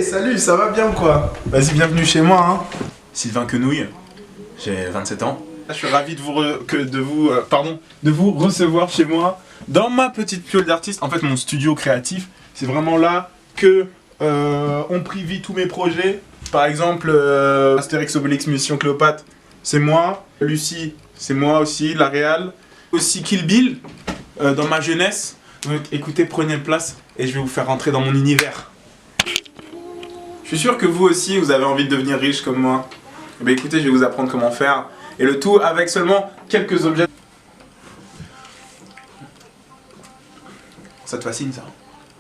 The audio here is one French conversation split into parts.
Salut, ça va bien ou quoi? Vas-y, bienvenue chez moi, hein. Sylvain Quenouille, j'ai 27 ans. Je suis ravi de vous recevoir chez moi, dans ma petite piole d'artiste. En fait, mon studio créatif, c'est vraiment là que on privie tous mes projets. Par exemple, Astérix Obélix Mission Cléopâtre, c'est moi. Lucie, c'est moi aussi. La Réal, aussi Kill Bill, dans ma jeunesse. Donc écoutez, prenez place et je vais vous faire rentrer dans mon univers. Je suis sûr que vous aussi, vous avez envie de devenir riche comme moi. Eh bien écoutez, je vais vous apprendre comment faire. Et le tout avec seulement quelques objets. Ça te fascine ça?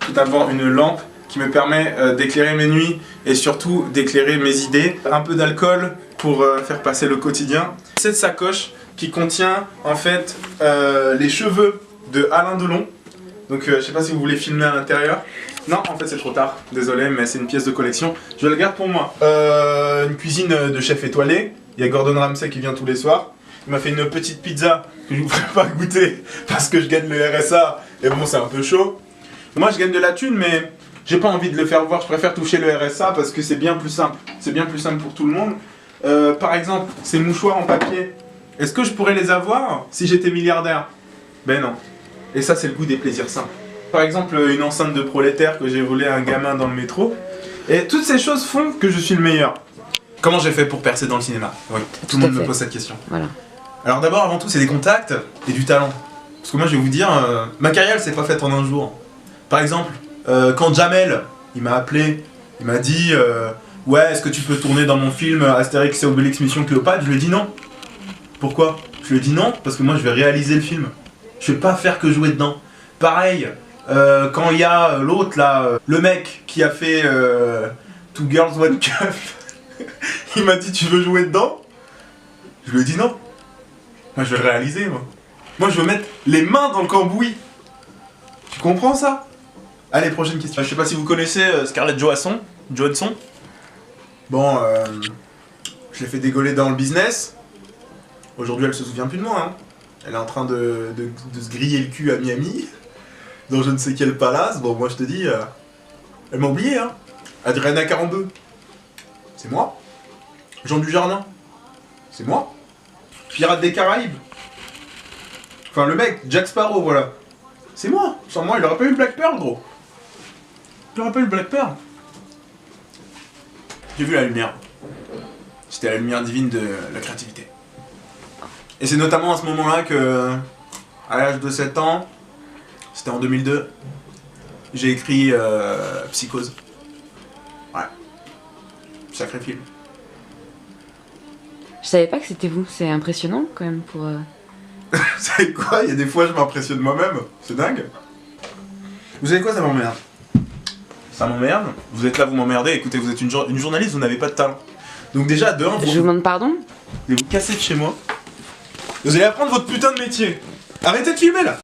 Tout d'abord une lampe qui me permet d'éclairer mes nuits et surtout d'éclairer mes idées. Un peu d'alcool pour faire passer le quotidien. Cette sacoche qui contient en fait les cheveux de Alain Delon. Donc je sais pas si vous voulez filmer à l'intérieur. Non, en fait c'est trop tard, désolé, mais c'est une pièce de collection. Je la garde pour moi. Une cuisine de chef étoilé. Il y a Gordon Ramsay qui vient tous les soirs. Il m'a fait une petite pizza que je ne vous ferai pas goûter parce que je gagne le RSA. Et bon, c'est un peu chaud. Moi je gagne de la thune, mais j'ai pas envie de le faire voir. Je préfère toucher le RSA parce que c'est bien plus simple. C'est bien plus simple pour tout le monde. Par exemple, ces mouchoirs en papier. Est-ce que je pourrais les avoir si j'étais milliardaire? Ben non. Et ça, c'est le goût des plaisirs simples. Par exemple, une enceinte de prolétaire que j'ai volée à un gamin dans le métro. Et toutes ces choses font que je suis le meilleur. Comment j'ai fait pour percer dans le cinéma? Oui, tout le monde me pose cette question. Voilà. Alors d'abord, avant tout, c'est des contacts et du talent. Parce que moi, je vais vous dire, ma carrière, elle s'est pas faite en un jour. Par exemple, quand Jamel, il m'a appelé, il m'a dit ouais, est-ce que tu peux tourner dans mon film Astérix et Obélix Mission Cléopâtre? Je lui ai dit non. Pourquoi? Je lui ai dit non, parce que moi, je vais réaliser le film. Je vais pas faire que jouer dedans. Pareil, quand il y a l'autre là, le mec qui a fait Two Girls One Cup, il m'a dit tu veux jouer dedans? Je lui ai dit non. Moi je vais le réaliser moi. Moi je veux mettre les mains dans le cambouis. Tu comprends ça? Allez, prochaine question. Je sais pas si vous connaissez Scarlett Johansson. Bon, je l'ai fait dégoler dans le business. Aujourd'hui elle se souvient plus de moi hein. Elle est en train de se griller le cul à Miami, dans je ne sais quel palace. Bon, moi je te dis, elle m'a oublié, hein. Adriana 42, c'est moi. Jean Dujardin, c'est moi. Pirates des Caraïbes, enfin le mec, Jack Sparrow, voilà. C'est moi. Sans moi, il aurait pas eu Black Pearl, gros. Il aurait pas eu Black Pearl. J'ai vu la lumière. C'était la lumière divine de la créativité. Et c'est notamment à ce moment-là que, à l'âge de 7 ans, c'était en 2002, j'ai écrit Psychose. Ouais. Sacré film. Je savais pas que c'était vous, c'est impressionnant quand même pour... Vous savez quoi? Il y a des fois je m'impressionne moi-même, c'est dingue. Vous savez quoi, ça m'emmerde? Ça m'emmerde, vous êtes là, vous m'emmerdez, écoutez, vous êtes une journaliste, vous n'avez pas de talent. Donc déjà, de un, Je vous demande pardon? Vous allez vous casser de chez moi. Vous allez apprendre votre putain de métier. Arrêtez de filmer là.